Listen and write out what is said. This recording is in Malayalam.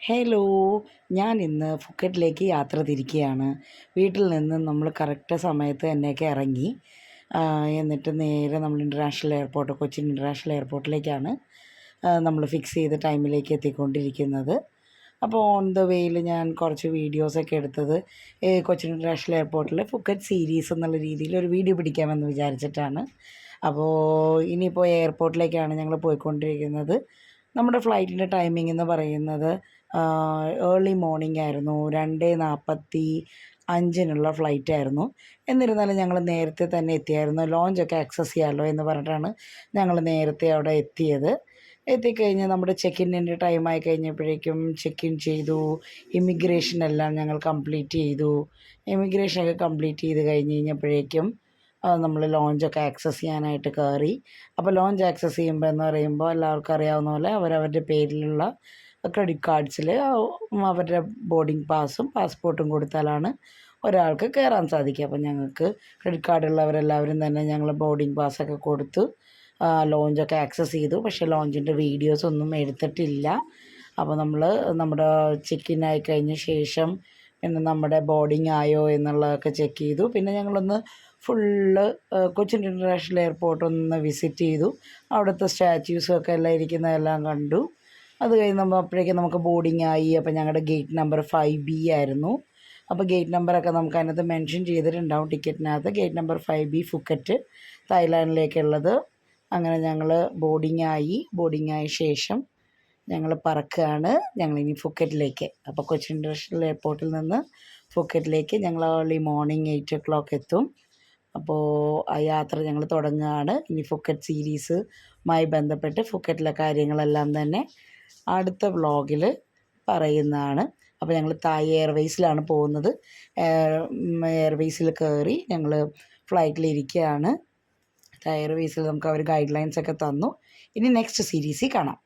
ഹലോ, ഞാൻ ഇന്ന് ഫുക്കറ്റിലേക്ക് യാത്ര തിരിക്കുകയാണ്. വീട്ടിൽ നിന്ന് നമ്മൾ കറക്റ്റ് സമയത്ത് തന്നെയൊക്കെ ഇറങ്ങി. എന്നിട്ട് നേരെ നമ്മൾ കൊച്ചിൻ ഇൻ്റർനാഷണൽ എയർപോർട്ടിലേക്കാണ് നമ്മൾ ഫിക്സ് ചെയ്ത ടൈമിലേക്ക് എത്തിക്കൊണ്ടിരിക്കുന്നത്. അപ്പോൾ ഓൺ ദ വേയിൽ ഞാൻ കുറച്ച് വീഡിയോസൊക്കെ എടുത്തത് കൊച്ചിൻ ഇൻ്റർനാഷണൽ എയർപോർട്ടിലെ ഫുക്കറ്റ് സീരീസ് എന്നുള്ള രീതിയിൽ ഒരു വീഡിയോ പിടിക്കാമെന്ന് വിചാരിച്ചിട്ടാണ്. അപ്പോൾ ഇനിയിപ്പോൾ എയർപോർട്ടിലേക്കാണ് ഞങ്ങൾ പോയിക്കൊണ്ടിരിക്കുന്നത്. നമ്മുടെ ഫ്ലൈറ്റിൻ്റെ ടൈമിംഗ് എന്ന് പറയുന്നത് ഏർലി മോർണിംഗ് ആയിരുന്നു. 2:45 ഫ്ലൈറ്റായിരുന്നു. എന്നിരുന്നാലും ഞങ്ങൾ നേരത്തെ തന്നെ എത്തിയായിരുന്നു. ലോഞ്ചൊക്കെ ആക്സസ് ചെയ്യാമല്ലോ എന്ന് പറഞ്ഞിട്ടാണ് ഞങ്ങൾ നേരത്തെ അവിടെ എത്തിയത്. എത്തിക്കഴിഞ്ഞ് നമ്മുടെ ചെക്ക് ഇന്നിൻ്റെ ടൈമായി കഴിഞ്ഞപ്പോഴേക്കും ചെക്ക് ഇൻ ചെയ്തു. ഇമിഗ്രേഷനെല്ലാം ഞങ്ങൾ കംപ്ലീറ്റ് ചെയ്തു. ഇമിഗ്രേഷനൊക്കെ കംപ്ലീറ്റ് ചെയ്ത് കഴിഞ്ഞപ്പോഴേക്കും നമ്മൾ ലോഞ്ചൊക്കെ ആക്സസ് ചെയ്യാനായിട്ട് കയറി. അപ്പോൾ ലോഞ്ച് ആക്സസ് ചെയ്യുമ്പോൾ എന്ന് പറയുമ്പോൾ എല്ലാവർക്കും അറിയാവുന്ന പോലെ അവരവരുടെ പേരിലുള്ള ക്രെഡിറ്റ് കാർഡ്സിൽ അവരുടെ ബോർഡിംഗ് പാസും പാസ്പോർട്ടും കൊടുത്താലാണ് ഒരാൾക്ക് കയറാൻ സാധിക്കുക. അപ്പോൾ ഞങ്ങൾക്ക് ക്രെഡിറ്റ് കാർഡുള്ളവരെല്ലാവരും തന്നെ ഞങ്ങൾ ബോർഡിംഗ് പാസ്സൊക്കെ കൊടുത്തു ലോഞ്ചൊക്കെ ആക്സസ് ചെയ്തു. പക്ഷേ ലോഞ്ചിൻ്റെ വീഡിയോസൊന്നും എടുത്തിട്ടില്ല. അപ്പോൾ നമ്മൾ നമ്മുടെ ചെക്ക് ഇൻ ആയി കഴിഞ്ഞ ശേഷം പിന്നെ നമ്മുടെ ബോർഡിംഗ് ആയോ എന്നുള്ളതൊക്കെ ചെക്ക് ചെയ്തു. പിന്നെ ഞങ്ങളൊന്ന് ഫുള്ള് കൊച്ചിൻ ഇൻ്റർനാഷണൽ എയർപോർട്ട് ഒന്ന് വിസിറ്റ് ചെയ്തു. അവിടുത്തെ സ്റ്റാച്യൂസൊക്കെ എല്ലാം ഇരിക്കുന്നതെല്ലാം കണ്ടു. അത് കഴിഞ്ഞ് അപ്പോഴേക്കും നമുക്ക് ബോർഡിംഗ് ആയി. അപ്പോൾ ഞങ്ങളുടെ ഗേറ്റ് നമ്പർ 5B ആയിരുന്നു. അപ്പോൾ ഗേറ്റ് നമ്പറൊക്കെ നമുക്ക് അതിനകത്ത് മെൻഷൻ ചെയ്തിട്ടുണ്ടാവും ടിക്കറ്റിനകത്ത്. ഗേറ്റ് നമ്പർ 5B ഫുക്കറ്റ്, തായ്ലാൻഡിലേക്കുള്ളത്. അങ്ങനെ ഞങ്ങൾ ബോർഡിംഗ് ആയ ശേഷം ഞങ്ങൾ പറക്കുകയാണ്. ഞങ്ങളിനി ഫുക്കറ്റിലേക്ക്. അപ്പോൾ കൊച്ചിൻ ഇൻ്റർനാഷണൽ എയർപോർട്ടിൽ നിന്ന് ഫുക്കറ്റിലേക്ക് ഞങ്ങൾ ഏർലി മോർണിംഗ് 8 o'clock എത്തും. അപ്പോൾ ആ യാത്ര ഞങ്ങൾ തുടങ്ങുകയാണ്. ഇനി ഫുക്കറ്റ് സീരീസുമായി ബന്ധപ്പെട്ട് ഫുക്കറ്റിലെ കാര്യങ്ങളെല്ലാം തന്നെ അടുത്ത വ്ളോഗിൽ പറയുന്നതാണ്. അപ്പോൾ ഞങ്ങൾ തായ് എയർവേസിലാണ് പോകുന്നത്. എയർവേസിൽ കയറി ഞങ്ങൾ ഫ്ലൈറ്റിലിരിക്കുകയാണ്. തായ് എയർവേസിൽ നമുക്ക് അവർ ഗൈഡ് ലൈൻസൊക്കെ തന്നു. ഇനി നെക്സ്റ്റ് സീരീസിൽ കാണാം.